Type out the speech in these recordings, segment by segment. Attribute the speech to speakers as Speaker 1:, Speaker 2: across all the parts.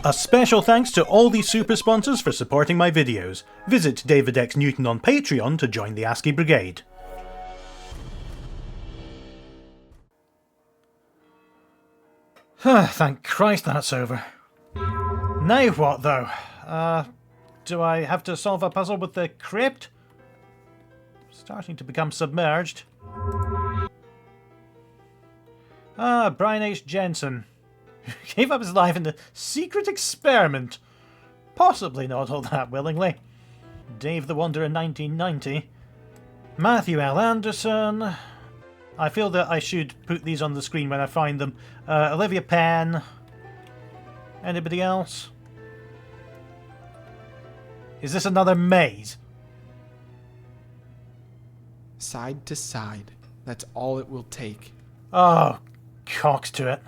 Speaker 1: A special thanks to all these super sponsors for supporting my videos. Visit David X Newton on Patreon to join the ASCII Brigade. Thank Christ that's over. Now what though? Do I have to solve a puzzle with the crypt? Starting to become submerged. Brian H. Jensen. Gave up his life in a secret experiment. Possibly not all that willingly. Dave the Wonder in 1990. Matthew L. Anderson. I feel that I should put these on the screen when I find them. Olivia Penn. Anybody else? Is this another maze?
Speaker 2: Side to side. That's all it will take.
Speaker 1: Oh, cocks to it.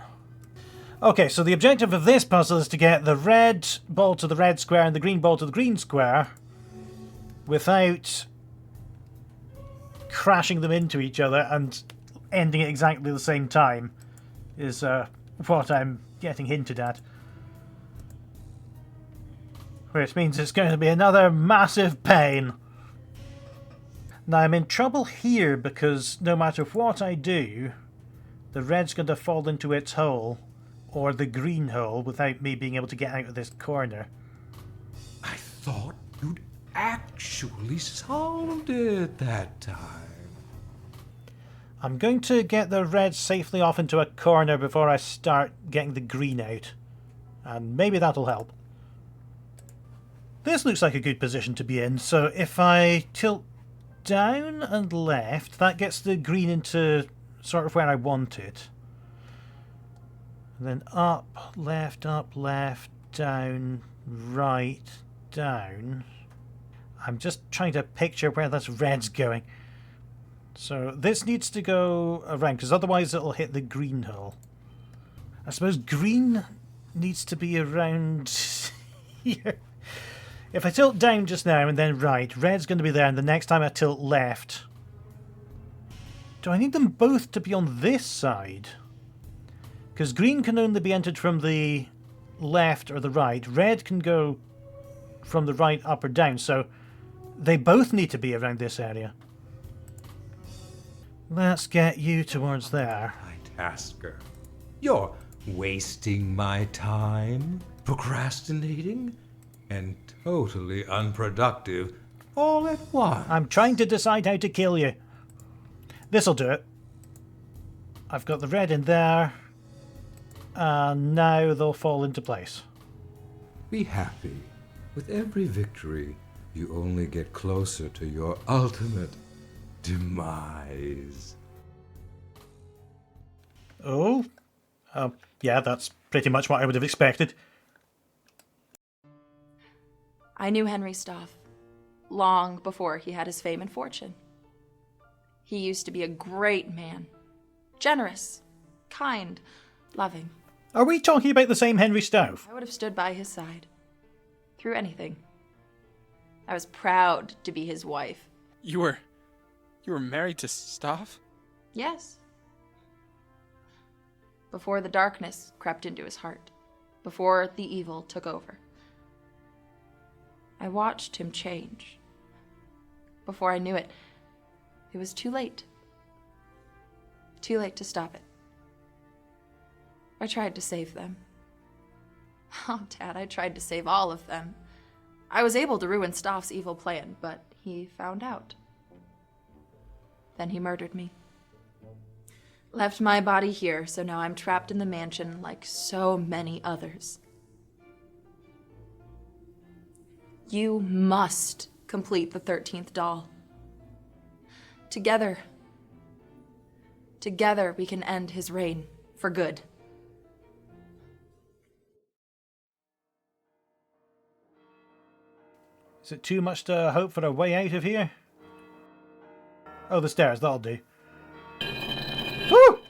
Speaker 1: Okay, so the objective of this puzzle is to get the red ball to the red square and the green ball to the green square without crashing them into each other and ending at exactly the same time, is what I'm getting hinted at. Which means it's going to be another massive pain. Now I'm in trouble here because no matter what I do, the red's going to fall into its hole, or the green hole, without me being able to get out of this corner.
Speaker 3: I thought you'd actually solved it that time.
Speaker 1: I'm going to get the red safely off into a corner before I start getting the green out. And maybe that'll help. This looks like a good position to be in, so if I tilt down and left, that gets the green into sort of where I want it. And then up, left, down, right, down. I'm just trying to picture where this red's going. So this needs to go around, because otherwise it'll hit the green hole. I suppose green needs to be around here. If I tilt down just now and then right, red's going to be there, and the next time I tilt left... Do I need them both to be on this side? Because green can only be entered from the left or the right. Red can go from the right up or down, so they both need to be around this area. Let's get you towards there.
Speaker 3: My tasker. You're wasting my time, procrastinating, and totally unproductive all at once.
Speaker 1: I'm trying to decide how to kill you. This'll do it. I've got the red in there. And now they'll fall into place.
Speaker 3: Be happy. With every victory, you only get closer to your ultimate demise.
Speaker 1: Oh? Yeah, that's pretty much what I would have expected.
Speaker 4: I knew Henry Staff long before he had his fame and fortune. He used to be a great man. Generous, kind, loving.
Speaker 1: Are we talking about the same Henry Stouff?
Speaker 4: I would have stood by his side. Through anything. I was proud to be his wife.
Speaker 2: You were married to Staff?
Speaker 4: Yes. Before the darkness crept into his heart. Before the evil took over. I watched him change. Before I knew it, it was too late. Too late to stop it. I tried to save them. Oh, Dad, I tried to save all of them. I was able to ruin Staff's evil plan, but he found out. Then he murdered me. Left my body here, so now I'm trapped in the mansion like so many others. You must complete the 13th doll. Together we can end his reign for good.
Speaker 1: Is it too much to hope for a way out of here? Oh, the stairs, that'll do. Woo!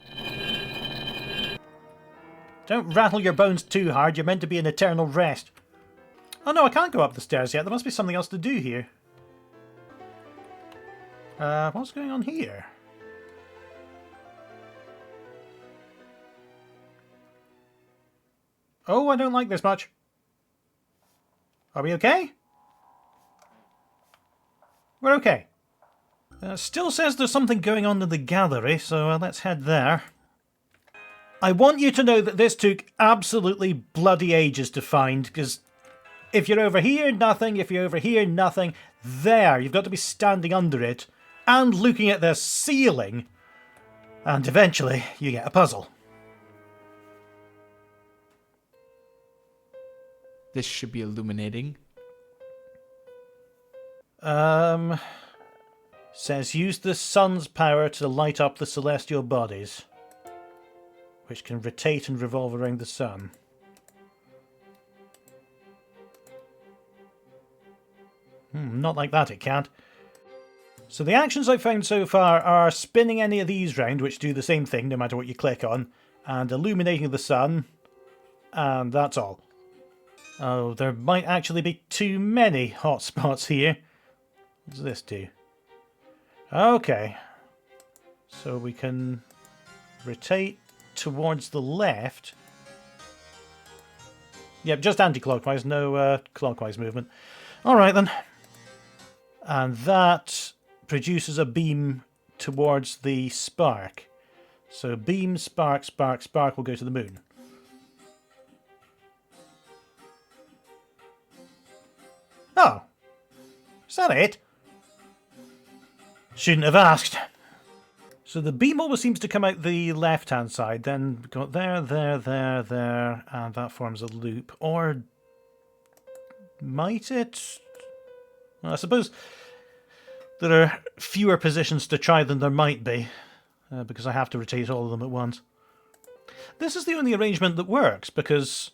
Speaker 1: Don't rattle your bones too hard, you're meant to be in eternal rest. Oh no, I can't go up the stairs yet, there must be something else to do here. What's going on here? Oh, I don't like this much. Are we okay? We're okay. Still says there's something going on in the gallery, so let's head there. I want you to know that this took absolutely bloody ages to find, because if you're over here, nothing. If you're over here, nothing. There, you've got to be standing under it and looking at the ceiling. And eventually, you get a puzzle.
Speaker 2: This should be illuminating.
Speaker 1: Says use the sun's power to light up the celestial bodies, which can rotate and revolve around the sun. Not like that it can't. So the actions I've found so far are spinning any of these round, which do the same thing no matter what you click on, and illuminating the sun, and that's all. Oh, there might actually be too many hotspots here. What does this do? Okay. So we can rotate towards the left. Yep, just anti-clockwise, no clockwise movement. Alright then. And that produces a beam towards the spark. So beam, spark, spark, spark will go to the moon. Oh. Is that it? Shouldn't have asked. So the beam always seems to come out the left-hand side, then we've got there, and that forms a loop. Or might it? Well, I suppose there are fewer positions to try than there might be, because I have to rotate all of them at once. This is the only arrangement that works, because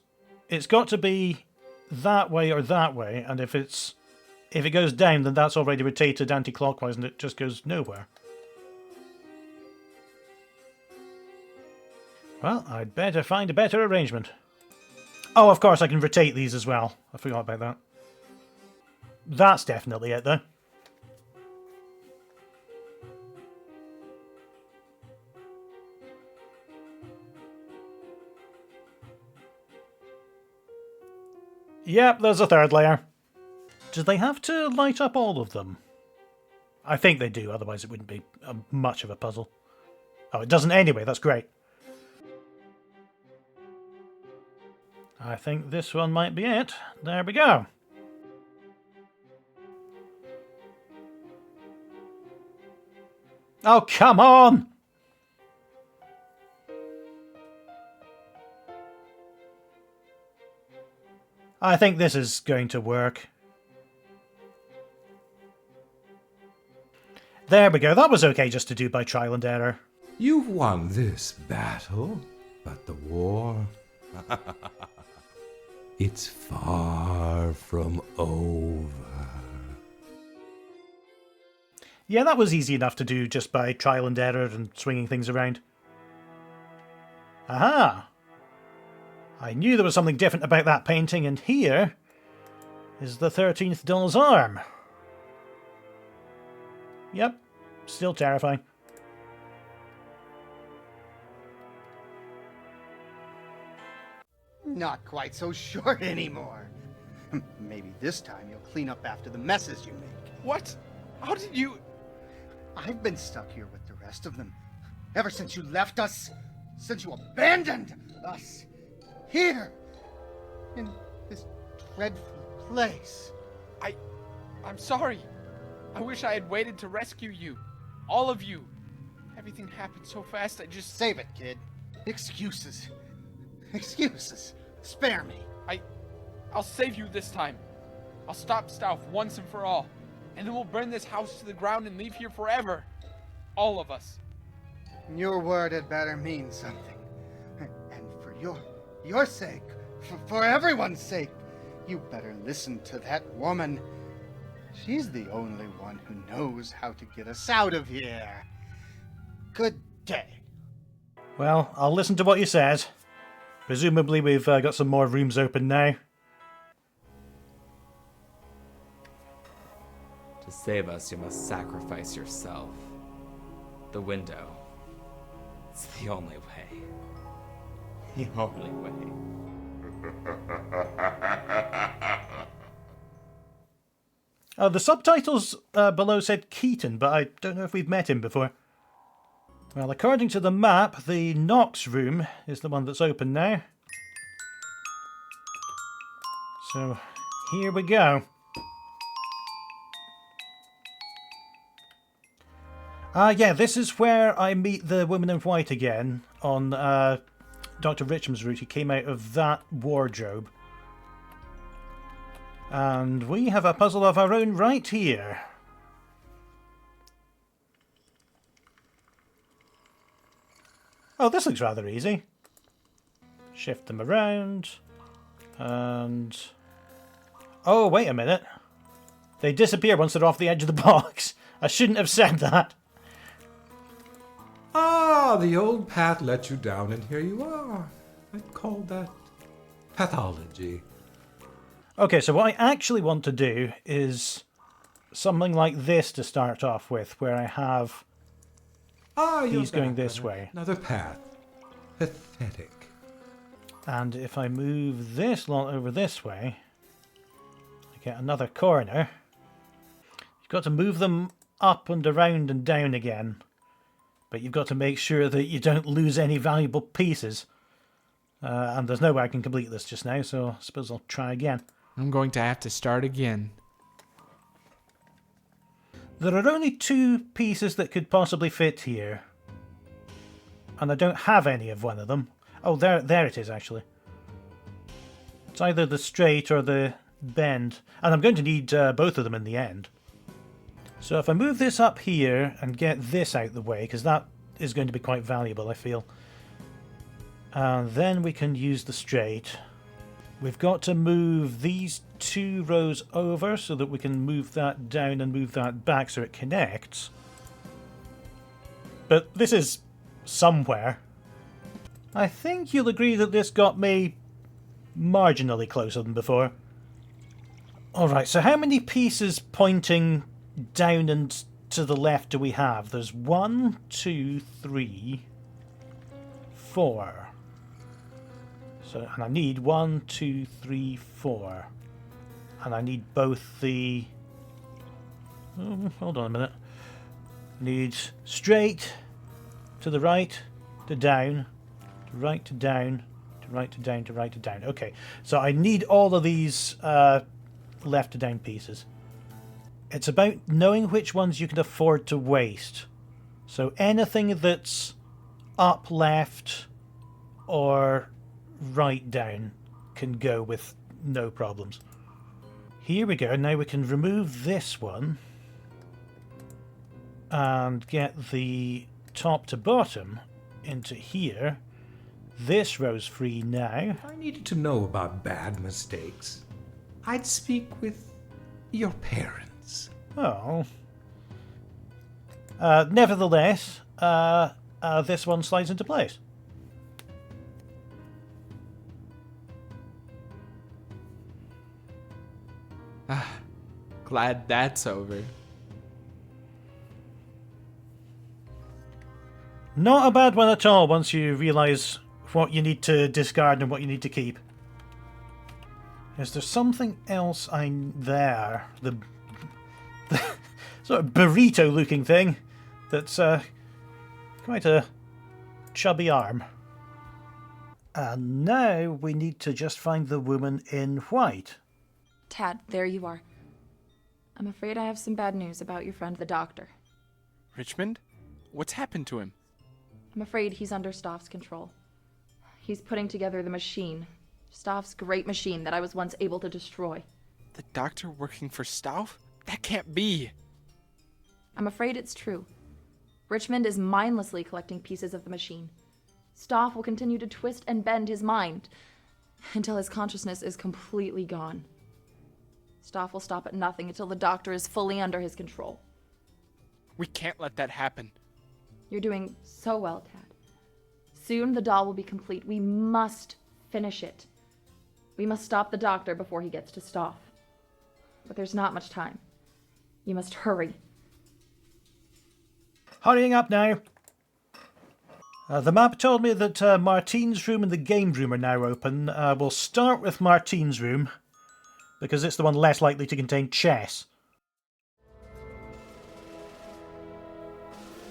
Speaker 1: it's got to be that way or that way, and if it goes down, then that's already rotated anti-clockwise and it just goes nowhere. Well, I'd better find a better arrangement. Oh, of course, I can rotate these as well. I forgot about that. That's definitely it, though. Yep, there's a third layer. Do they have to light up all of them? I think they do, otherwise it wouldn't be much of a puzzle. Oh, it doesn't anyway, that's great. I think this one might be it. There we go. Oh, come on! I think this is going to work. There we go. That was okay just to do by trial and error.
Speaker 3: You've won this battle, but the war... it's far from over.
Speaker 1: Yeah, that was easy enough to do just by trial and error and swinging things around. Aha! I knew there was something different about that painting, and here is the 13th doll's arm. Yep, still terrifying.
Speaker 5: Not quite so short anymore. Maybe this time you'll clean up after the messes you make.
Speaker 2: What? How did you...
Speaker 5: I've been stuck here with the rest of them. Ever since you left us. Since you abandoned us. Here. In this dreadful place.
Speaker 2: I'm sorry. I wish I had waited to rescue you. All of you. Everything happened so fast, I just...
Speaker 5: Save it, kid. Excuses. Excuses. Spare me.
Speaker 2: I'll save you this time. I'll stop Stauff once and for all. And then we'll burn this house to the ground and leave here forever. All of us.
Speaker 5: Your word had better mean something. And for your sake, for everyone's sake, you better listen to that woman. She's the only one who knows how to get us out of here. Good day.
Speaker 1: Well, I'll listen to what you said. Presumably we've got some more rooms open now.
Speaker 6: To save us, you must sacrifice yourself. The window. It's the only way. The only way.
Speaker 1: The subtitles below said Keaton, but I don't know if we've met him before. Well, according to the map, the Knox room is the one that's open now. So, here we go. Yeah, this is where I meet the woman in white again on Dr. Richmond's route. He came out of that wardrobe. And we have a puzzle of our own right here. Oh, this looks rather easy. Shift them around. And... oh, wait a minute. They disappear once they're off the edge of the box. I shouldn't have said that.
Speaker 3: Ah, the old path let you down, and here you are. I'd call that pathology.
Speaker 1: Okay, so what I actually want to do is something like this to start off with, where I have these going this way.
Speaker 3: Another path. Pathetic.
Speaker 1: And if I move this lot over this way, I get another corner. You've got to move them up and around and down again. But you've got to make sure that you don't lose any valuable pieces. And there's no way I can complete this just now, so I suppose I'll try again.
Speaker 2: I'm going to have to start again.
Speaker 1: There are only 2 pieces that could possibly fit here. And I don't have any of one of them. Oh, there it is, actually. It's either the straight or the bend. And I'm going to need both of them in the end. So if I move this up here and get this out the way, because that is going to be quite valuable, I feel. And then we can use the straight. We've got to move these 2 rows over so that we can move that down and move that back so it connects. But this is somewhere. I think you'll agree that this got me marginally closer than before. Alright, so how many pieces pointing down and to the left do we have? There's 1, 2, 3, 4. So, and I need 1, 2, 3, 4. And I need both the... oh, hold on a minute. I need straight to the right, to down, to right to down, to right to down, to right to down. Okay, so I need all of these left to down pieces. It's about knowing which ones you can afford to waste. So anything that's up left or right down can go with no problems. Here we go. Now we can remove this one and get the top to bottom into here. This row's free now.
Speaker 3: If I needed to know about bad mistakes, I'd speak with your parents.
Speaker 1: Oh. Nevertheless, this one slides into place.
Speaker 2: Glad that's over.
Speaker 1: Not a bad one at all once you realise what you need to discard and what you need to keep. Is there something else there? The sort of burrito looking thing that's quite a chubby arm. And now we need to just find the woman in white.
Speaker 4: Tad, there you are. I'm afraid I have some bad news about your friend the doctor.
Speaker 2: Richmond? What's happened to him?
Speaker 4: I'm afraid he's under Staff's control. He's putting together the machine. Staff's great machine that I was once able to destroy.
Speaker 2: The doctor working for Staff? That can't be.
Speaker 4: I'm afraid it's true. Richmond is mindlessly collecting pieces of the machine. Staff will continue to twist and bend his mind until his consciousness is completely gone. Staff will stop at nothing until the doctor is fully under his control.
Speaker 2: We can't let that happen.
Speaker 4: You're doing so well, Tad. Soon the doll will be complete. We must finish it. We must stop the doctor before he gets to Staff. But there's not much time. You must hurry.
Speaker 1: Hurrying up now. The map told me that Martine's room and the game room are now open. We'll start with Martine's room, because it's the one less likely to contain chess.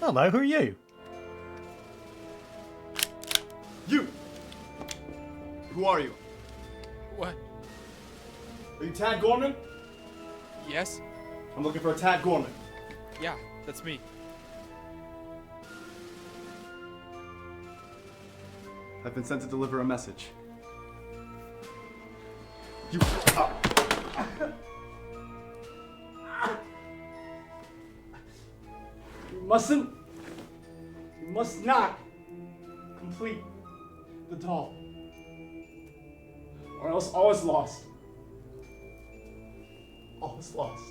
Speaker 1: Hello, who are you?
Speaker 7: You! Who are you?
Speaker 2: What?
Speaker 7: Are you Tad Gorman?
Speaker 2: Yes?
Speaker 7: I'm looking for a Tad Gorman.
Speaker 2: Yeah, that's me.
Speaker 7: I've been sent to deliver a message. You... You must not complete the doll. Or else all is lost. All is lost.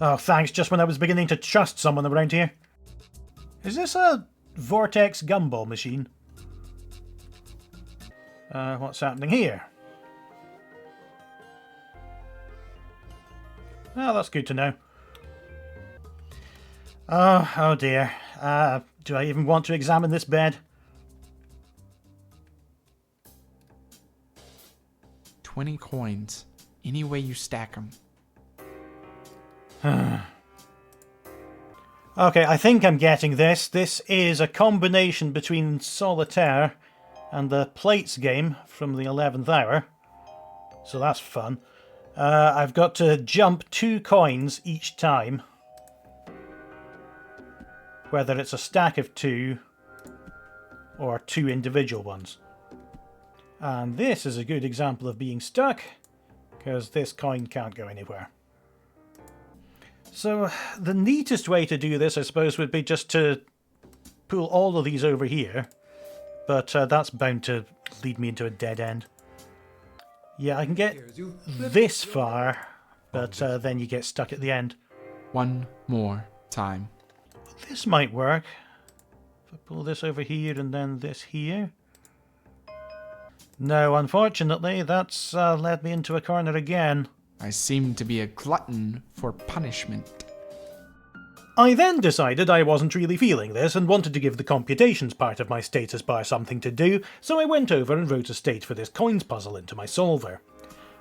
Speaker 1: Oh, thanks, just when I was beginning to trust someone around here. Is this a Vortex gumball machine? What's happening here? Oh, that's good to know. Oh dear. Do I even want to examine this bed?
Speaker 2: 20 coins. Any way you stack them.
Speaker 1: Okay, I think I'm getting this. This is a combination between Solitaire and the Plates game from the 11th hour. So that's fun. I've got to jump 2 coins each time. Whether it's a stack of 2 or 2 individual ones. And this is a good example of being stuck, because this coin can't go anywhere. So the neatest way to do this, I suppose, would be just to pull all of these over here. But that's bound to lead me into a dead end. Yeah, I can get this far, but then you get stuck at the end.
Speaker 2: One more time.
Speaker 1: This might work. If I pull this over here and then this here. No, unfortunately, that's led me into a corner again.
Speaker 2: I seem to be a glutton for punishment.
Speaker 1: I then decided I wasn't really feeling this and wanted to give the computations part of my status bar something to do, so I went over and wrote a state for this coins puzzle into my solver.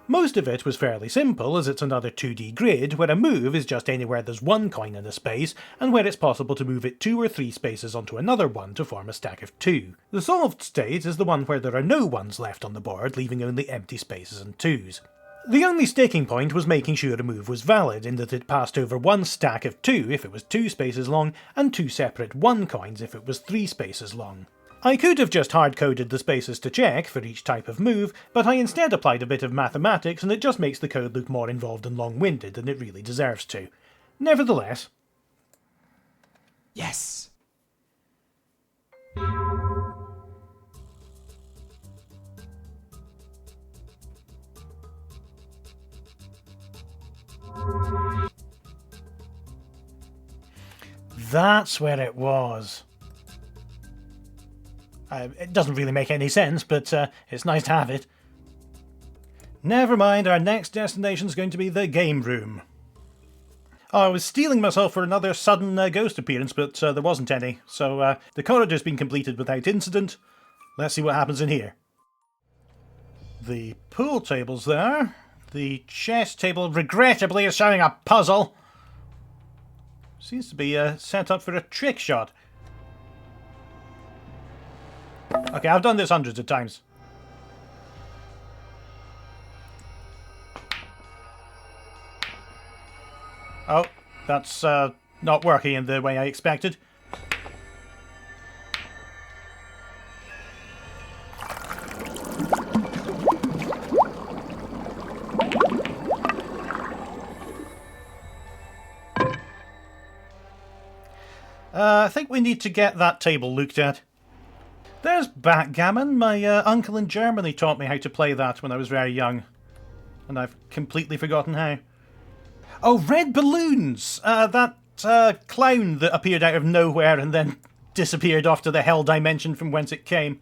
Speaker 1: Most of it was fairly simple, as it's another 2D grid where a move is just anywhere there's one coin in a space, and where it's possible to move it 2 or 3 spaces onto another one to form a stack of 2. The solved state is the one where there are no ones left on the board, leaving only empty spaces and 2s. The only sticking point was making sure a move was valid, in that it passed over one stack of 2 if it was 2 spaces long, and 2 separate 1 coins if it was 3 spaces long. I could have just hard-coded the spaces to check for each type of move, but I instead applied a bit of mathematics, and it just makes the code look more involved and long-winded than it really deserves to. Nevertheless...
Speaker 2: Yes!
Speaker 1: That's where it was. It doesn't really make any sense, but it's nice to have it. Never mind, our next destination's going to be the game room. Oh, I was steeling myself for another sudden ghost appearance, but there wasn't any, so the corridor's been completed without incident. Let's see what happens in here. The pool table's there. The chess table, regrettably, is showing a puzzle. Seems to be set up for a trick shot. Okay, I've done this hundreds of times. Oh, that's not working in the way I expected. I think we need to get that table looked at. There's backgammon. My uncle in Germany taught me how to play that when I was very young. And I've completely forgotten how. Oh, red balloons! That clown that appeared out of nowhere and then disappeared off to the hell dimension from whence it came.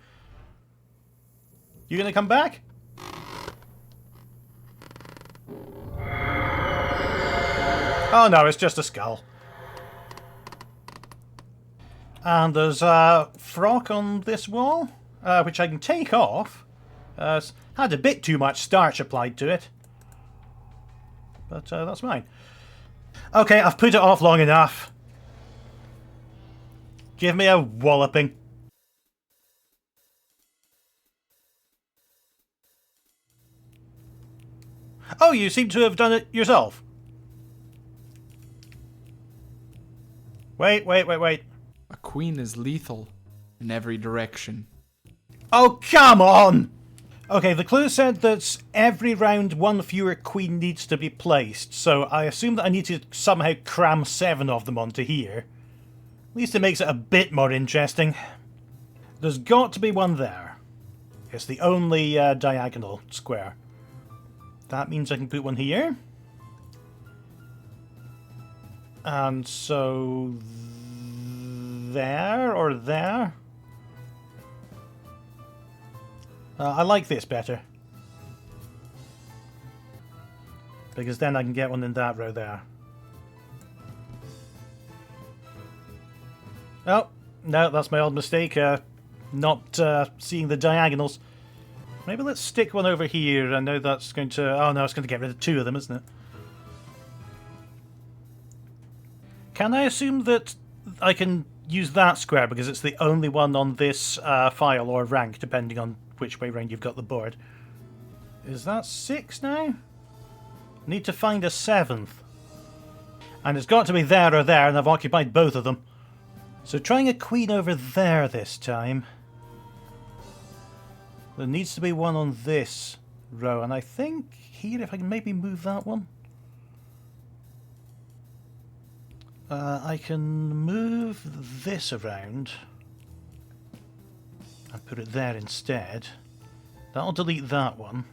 Speaker 1: You gonna come back? Oh no, it's just a skull. And there's a frock on this wall, which I can take off, Had a bit too much starch applied to it. But that's fine. Okay, I've put it off long enough. Give me a walloping. Oh, you seem to have done it yourself. Wait.
Speaker 2: A queen is lethal in every direction.
Speaker 1: Oh, come on! Okay, the clue said that every round one fewer queen needs to be placed, so I assume that I need to somehow cram 7 of them onto here. At least it makes it a bit more interesting. There's got to be one there. It's the only diagonal square. That means I can put one here. And so... there or there? I like this better. Because then I can get one in that row there. Oh, no, that's my old mistake. Not seeing the diagonals. Maybe let's stick one over here. I know that's going to... oh no, it's going to get rid of 2 of them, isn't it? Can I assume that I can use that square because it's the only one on this file or rank, depending on which way round you've got the board? Is that 6 now? Need to find a 7th. And it's got to be there or there, and I've occupied both of them. So trying a queen over there this time. There needs to be one on this row, and I think here, if I can maybe move that one. I can move this around and put it there instead. That'll delete that one.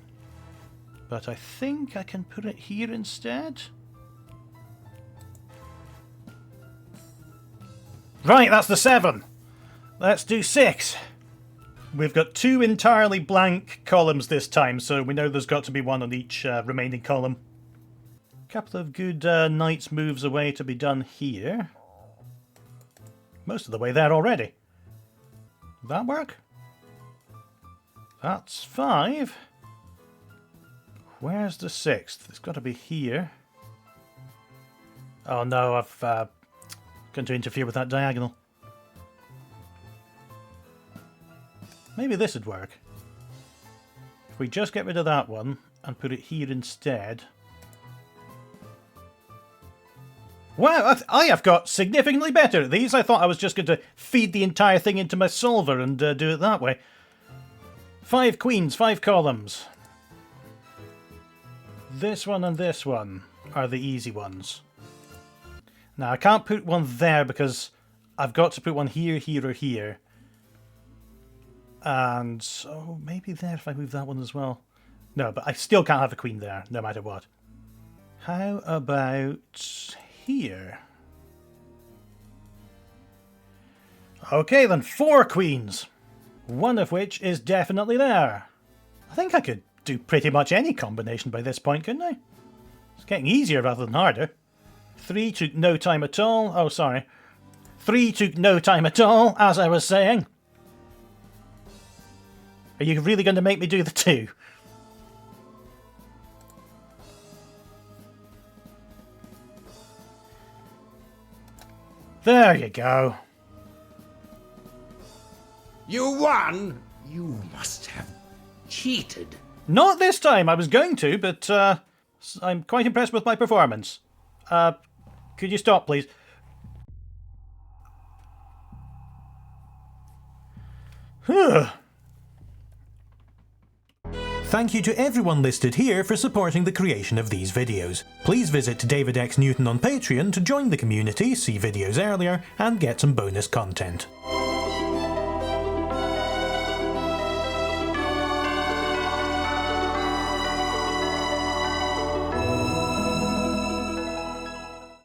Speaker 1: But I think I can put it here instead. Right, that's the 7. Let's do 6. We've got 2 entirely blank columns this time, so we know there's got to be one on each remaining column. A couple of good knights moves away to be done here. Most of the way there already. Did that work? That's 5. Where's the 6th? It's got to be here. Oh no, I've going to interfere with that diagonal. Maybe this would work. If we just get rid of that one and put it here instead. Wow, I have got significantly better at these. I thought I was just going to feed the entire thing into my solver and do it that way. 5 queens, 5 columns. This one and this one are the easy ones. Now, I can't put one there because I've got to put one here, here, or here. And, oh, maybe there if I move that one as well. No, but I still can't have a queen there, no matter what. How about here? Okay, then 4 queens. One of which is definitely there. I think I could do pretty much any combination by this point, couldn't I? It's getting easier rather than harder. 3 took no time at all. Oh, sorry. 3 took no time at all, as I was saying. Are you really going to make me do the 2? There you go.
Speaker 3: You won? You must have cheated.
Speaker 1: Not this time. I was going to, but I'm quite impressed with my performance. Could you stop, please? Thank you to everyone listed here for supporting the creation of these videos. Please visit David X Newton on Patreon to join the community, see videos earlier, and get some bonus content.